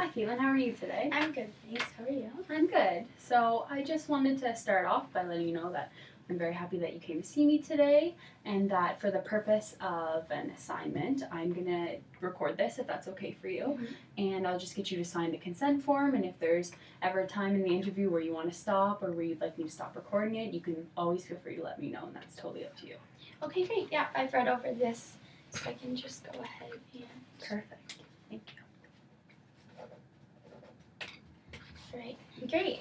Hi Caitlin, how are you today? I'm good, thanks. How are you? I'm good. So I just wanted to start off by letting you know that I'm very happy that you came to see me today, and that for the purpose of an assignment, I'm gonna record this if that's okay for you, and I'll just get you to sign the consent form, and if there's ever a time in the interview where you want to stop or where you'd like me to stop recording it, you can always feel free to let me know, and that's totally up to you. Okay, great. Yeah, I've read over this, so I can just go ahead and... Perfect. Thank you. Right, great.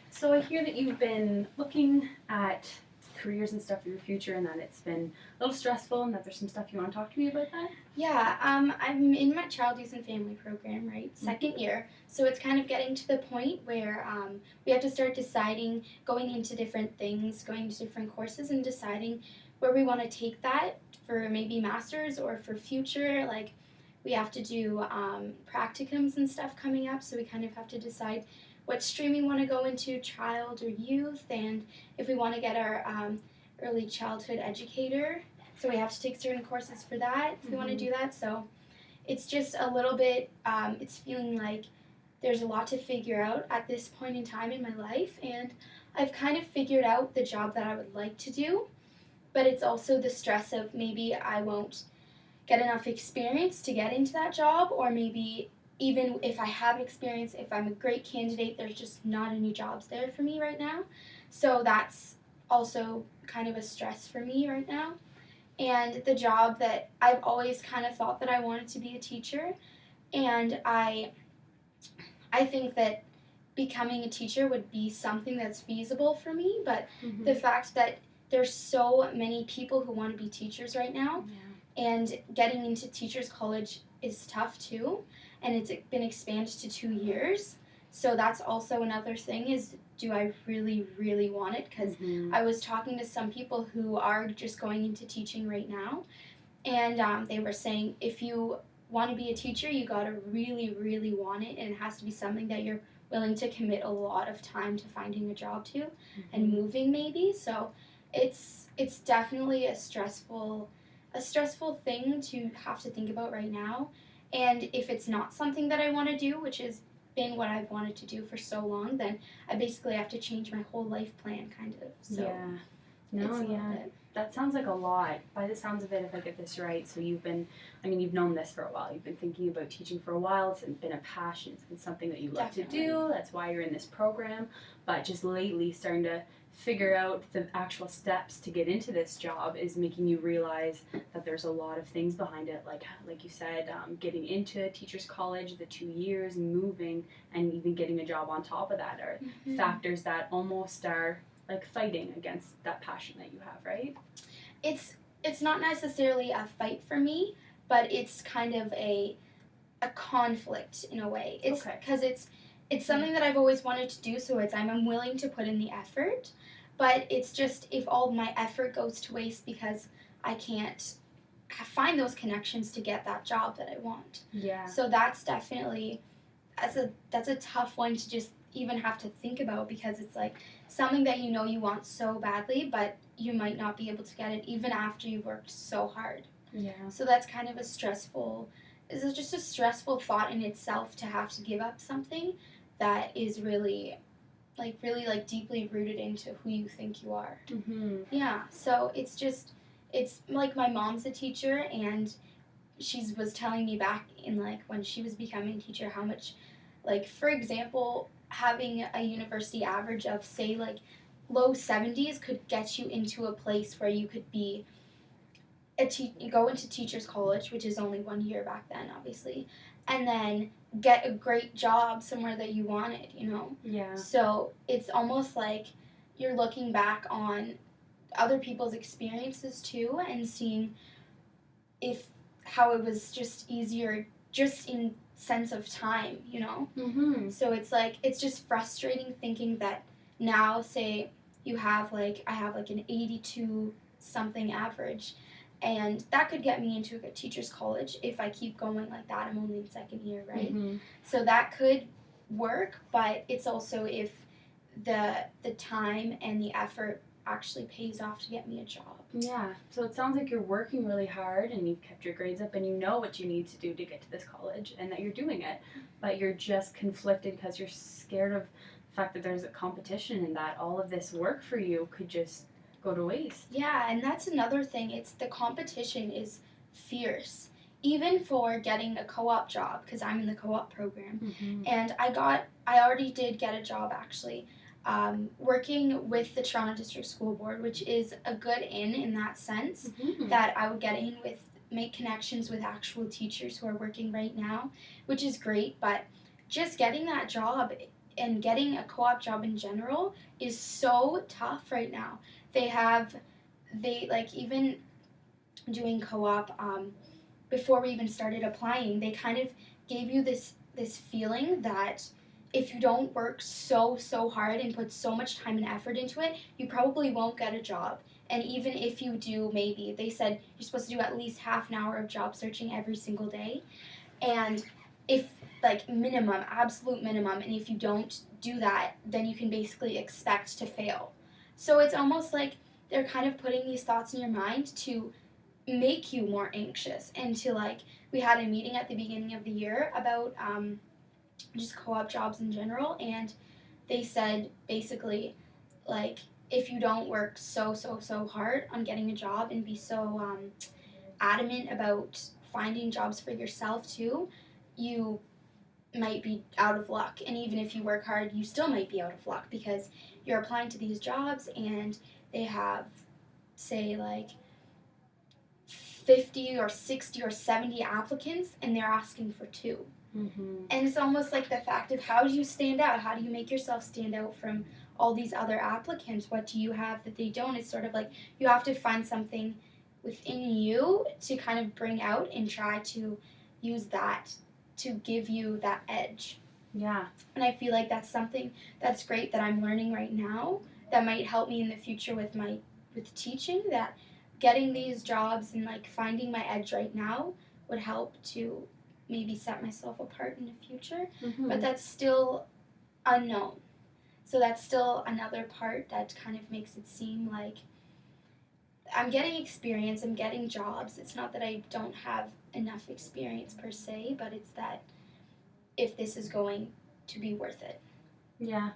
So I hear that you've been looking at careers and stuff for your future, and that it's been a little stressful, and that there's some stuff you want to talk to me about that? Yeah, I'm in my Child Youth and Family program, right? Second year. So it's kind of getting to the point where we have to start deciding, going into different things, going to different courses, and deciding where we want to take that for maybe masters or for future. Like, we have to do practicums and stuff coming up, so we kind of have to decide what stream we want to go into, child or youth, and if we want to get our early childhood educator. So we have to take certain courses for that if we want to do that. So it's just a little bit, it's feeling like there's a lot to figure out at this point in time in my life, and I've kind of figured out the job that I would like to do, but it's also the stress of maybe I won't get enough experience to get into that job, or maybe even if I have experience, if I'm a great candidate, there's just not any jobs there for me right now. So that's also kind of a stress for me right now. And the job that I've always kind of thought that I wanted to be a teacher, and I think that becoming a teacher would be something that's feasible for me, but the fact that there's so many people who want to be teachers right now, and getting into teachers college is tough too, and it's been expanded to 2 years. So that's also another thing, is do I really, really want it? Because I was talking to some people who are just going into teaching right now, and they were saying if you want to be a teacher, you got to really, really want it, and it has to be something that you're willing to commit a lot of time to finding a job to and moving maybe. So it's definitely a stressful thing to have to think about right now. And if it's not something that I want to do, which has been what I've wanted to do for so long, then I basically have to change my whole life plan, kind of. So that sounds like a lot. By the sounds of it, if I get this right, so you've known this for a while. You've been thinking about teaching for a while. It's been a passion. It's been something that you love to do. That's why you're in this program. But just lately, starting to figure out the actual steps to get into this job is making you realize that there's a lot of things behind it, like you said, getting into teachers college, the 2 years, moving, and even getting a job on top of that are factors that almost are like fighting against that passion that you have, right? It's not necessarily a fight for me, but it's kind of a conflict in a way. It's because it's something that I've always wanted to do, so I'm willing to put in the effort, but it's just if all my effort goes to waste because I can't find those connections to get that job that I want. Yeah. So that's definitely, that's a tough one to just even have to think about, because it's like something that you know you want so badly, but you might not be able to get it even after you've worked so hard. Yeah. So that's kind of just a stressful thought in itself, to have to give up something that is really deeply rooted into who you think you are. Yeah, so it's like my mom's a teacher, and she was telling me back in when she was becoming a teacher how much, for example, having a university average of say low 70s could get you into a place where you could be go into teachers college, which is only 1 year back then, obviously, and then get a great job somewhere that you wanted, Yeah. So it's almost like you're looking back on other people's experiences too, and seeing how it was just easier just in sense of time, So it's just frustrating thinking that now, say I have an 82 something average, and that could get me into a teacher's college if I keep going like that. I'm only in second year, right? So that could work, but it's also if the time and the effort actually pays off to get me a job. Yeah, so it sounds like you're working really hard and you've kept your grades up and you know what you need to do to get to this college and that you're doing it, but you're just conflicted because you're scared of the fact that there's a competition and that all of this work for you could just go to waste. Yeah, and that's another thing. It's the competition is fierce. Even for getting a co-op job, because I'm in the co-op program, Mm-hmm. and I already did get a job actually, working with the Toronto District School Board, which is a good in that sense, Mm-hmm. that I would get in with, make connections with actual teachers who are working right now, which is great, but just getting that job and getting a co-op job in general is so tough right now. They like even doing co-op, before we even started applying, they kind of gave you this feeling that if you don't work so hard and put so much time and effort into it, you probably won't get a job. And even if you do, maybe they said you're supposed to do at least half an hour of job searching every single day. And if, like, minimum, absolute minimum, and if you don't do that, then you can basically expect to fail. So it's almost like they're kind of putting these thoughts in your mind to make you more anxious, and to, like, we had a meeting at the beginning of the year about just co-op jobs in general, and they said basically, like, if you don't work so hard on getting a job and be so adamant about finding jobs for yourself too, you might be out of luck. And even if you work hard, you still might be out of luck because you're applying to these jobs and they have, say, like 50 or 60 or 70 applicants and they're asking for two. Mm-hmm. And it's almost like the fact of, how do you stand out? How do you make yourself stand out from all these other applicants? What do you have that they don't? It's sort of like you have to find something within you to kind of bring out and try to use that to give you that edge. Yeah. And I feel like that's something that's great that I'm learning right now that might help me in the future with teaching, that getting these jobs and, like, finding my edge right now would help to maybe set myself apart in the future. Mm-hmm. But that's still unknown. So that's still another part that kind of makes it seem like I'm getting experience, I'm getting jobs. It's not that I don't have enough experience per se, but it's that if this is going to be worth it. Yeah,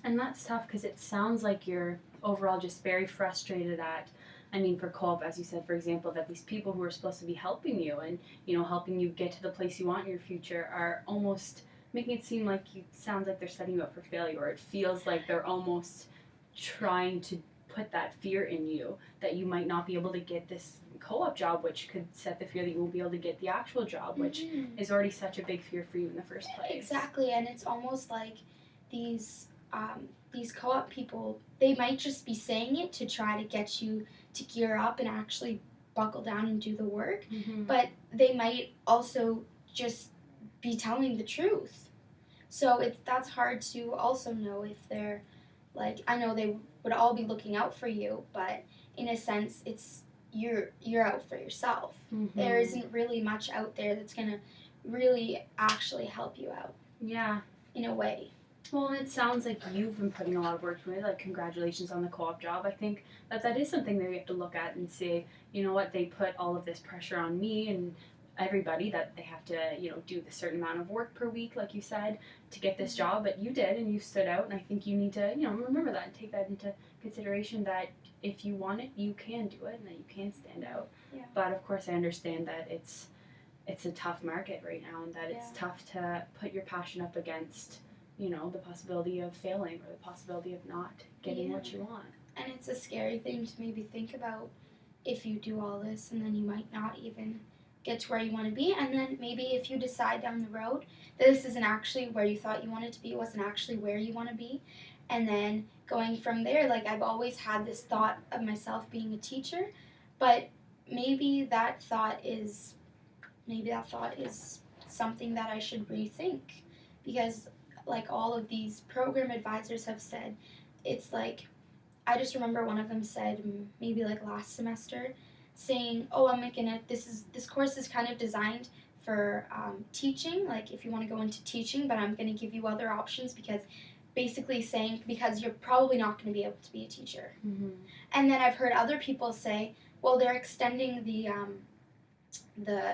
and that's tough because it sounds like you're overall just very frustrated at, I mean, for co-op, as you said, for example, that these people who are supposed to be helping you and, you know, helping you get to the place you want in your future are almost making it seem like sounds like they're setting you up for failure, or it feels like they're almost trying to put that fear in you that you might not be able to get this co-op job, which could set the fear that you won't be able to get the actual job, which is already such a big fear for you in the first place. Exactly, and it's almost like these co-op people, they might just be saying it to try to get you to gear up and actually buckle down and do the work, Mm-hmm. but they might also just be telling the truth. So that's hard to also know if they're, like, I know they would all be looking out for you, but in a sense, it's you're out for yourself. Mm-hmm. There isn't really much out there that's gonna really actually help you out. Yeah. In a way. Well, it sounds like you've been putting a lot of work into it. Like, congratulations on the co-op job. I think that is something that we have to look at and say, you know what, they put all of this pressure on me and everybody that they have to, you know, do this certain amount of work per week, like you said, to get this job. But you did, and you stood out. And I think you need to, you know, remember that and take that into consideration, that if you want it, you can do it and that you can stand out. Yeah. But of course, I understand that it's a tough market right now, and that it's tough to put your passion up against, you know, the possibility of failing or the possibility of not getting what you want. And it's a scary thing to maybe think about, if you do all this and then you might not even get to where you want to be, and then maybe if you decide down the road that this isn't actually where you thought you wanted to be, it wasn't actually where you want to be, and then going from there, like, I've always had this thought of myself being a teacher, but maybe that thought is something that I should rethink, because, like, all of these program advisors have said, it's like, I just remember one of them said, maybe like last semester, saying, oh, this course is kind of designed for teaching, like if you want to go into teaching, but I'm going to give you other options because basically saying because you're probably not going to be able to be a teacher. Mm-hmm. And then I've heard other people say, well, they're extending the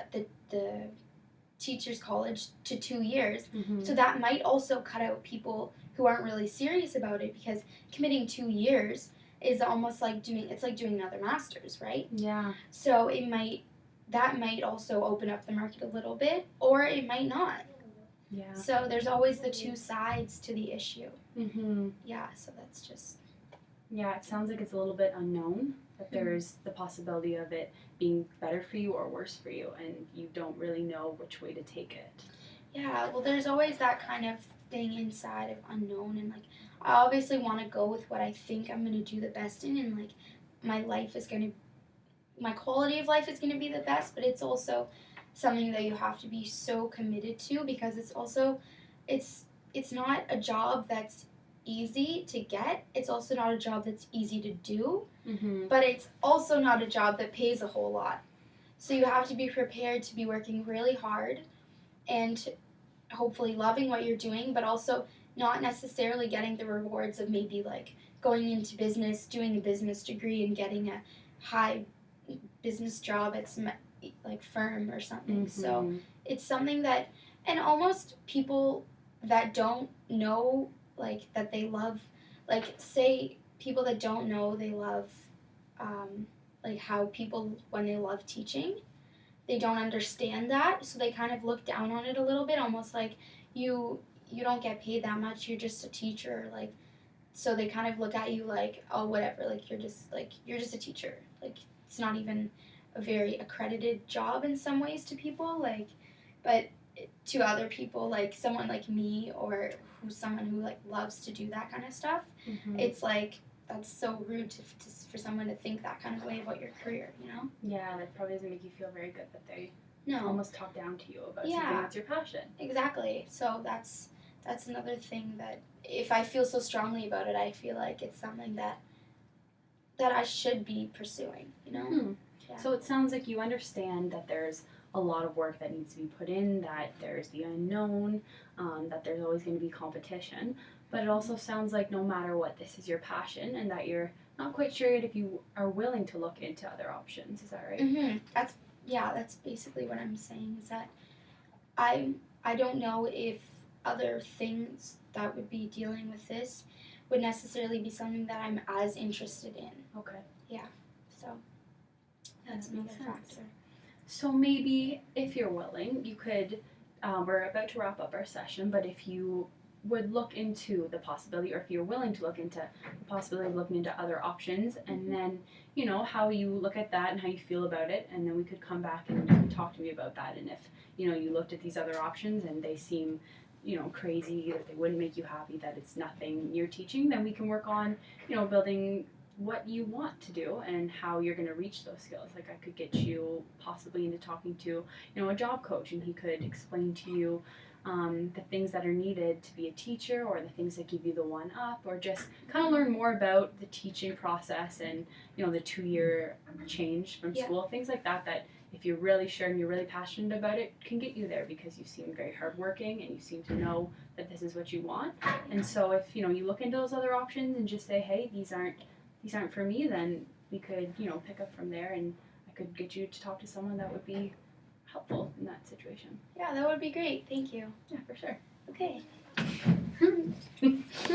teachers college to 2 years. Mm-hmm. So that might also cut out people who aren't really serious about it, because committing 2 years is almost like doing another master's, right? Yeah. So that might also open up the market a little bit, or it might not. Yeah. So there's always the two sides to the issue. Mm-hmm. Yeah, so that's just... Yeah, it sounds like it's a little bit unknown, that there's the possibility of it being better for you or worse for you, and you don't really know which way to take it. Yeah, well, there's always that kind of thing inside of unknown, and like, I obviously want to go with what I think I'm going to do the best in, and like, my quality of life is going to be the best, but it's also something that you have to be so committed to, because it's not a job that's easy to get. It's also not a job that's easy to do, Mm-hmm. but it's also not a job that pays a whole lot. So you have to be prepared to be working really hard and hopefully loving what you're doing, but also not necessarily getting the rewards of maybe like going into business, doing a business degree, and getting a high business job at some like firm or something. Mm-hmm. So it's something that, and almost people that don't know like that they love, like say people that don't know they love like how people, when they love teaching, they don't understand that, so they kind of look down on it a little bit, almost like you don't get paid that much, you're just a teacher, like, so they kind of look at you like, oh, whatever, like you're just a teacher, like it's not even a very accredited job in some ways to people, like, but to other people, like someone like me, or someone who like loves to do that kind of stuff, Mm-hmm. it's like, that's so rude for someone to think that kind of way about your career, you know? Yeah, that probably doesn't make you feel very good that they No. almost talk down to you about Yeah. something that's your passion. Exactly. So that's another thing that if I feel so strongly about it, I feel like it's something that I should be pursuing, you know? Hmm. Yeah. So it sounds like you understand that there's a lot of work that needs to be put in, that there's the unknown, that there's always going to be competition, but it also sounds like no matter what, this is your passion, and that you're not quite sure yet if you are willing to look into other options. Is that right? Mm-hmm. That's basically what I'm saying, is that I don't know if other things that would be dealing with this would necessarily be something that I'm as interested in. Okay. So that's That makes another sense. factor. So maybe if you're willing, you could, we're about to wrap up our session, but if you would look into the possibility, or if you're willing to look into the possibility of looking into other options, and then, you know, how you look at that and how you feel about it, and then we could come back and you could talk to me about that, and if, you know, you looked at these other options and they seem, you know, crazy, that they wouldn't make you happy, that it's nothing you're teaching, then we can work on, you know, building what you want to do and how you're going to reach those skills. Like I could get you possibly into talking to, you know, a job coach, and he could explain to you the things that are needed to be a teacher, or the things that give you the one up, or just kind of learn more about the teaching process and, you know, the 2-year change from school, things like that, that if you're really sure and you're really passionate about it, can get you there, because you seem very hardworking and you seem to know that this is what you want. And so if, you know, you look into those other options and just say, hey, these aren't for me, then we could, you know, pick up from there, and I could get you to talk to someone that would be helpful in that situation. Yeah, that would be great. Thank you. Yeah, for sure. Okay.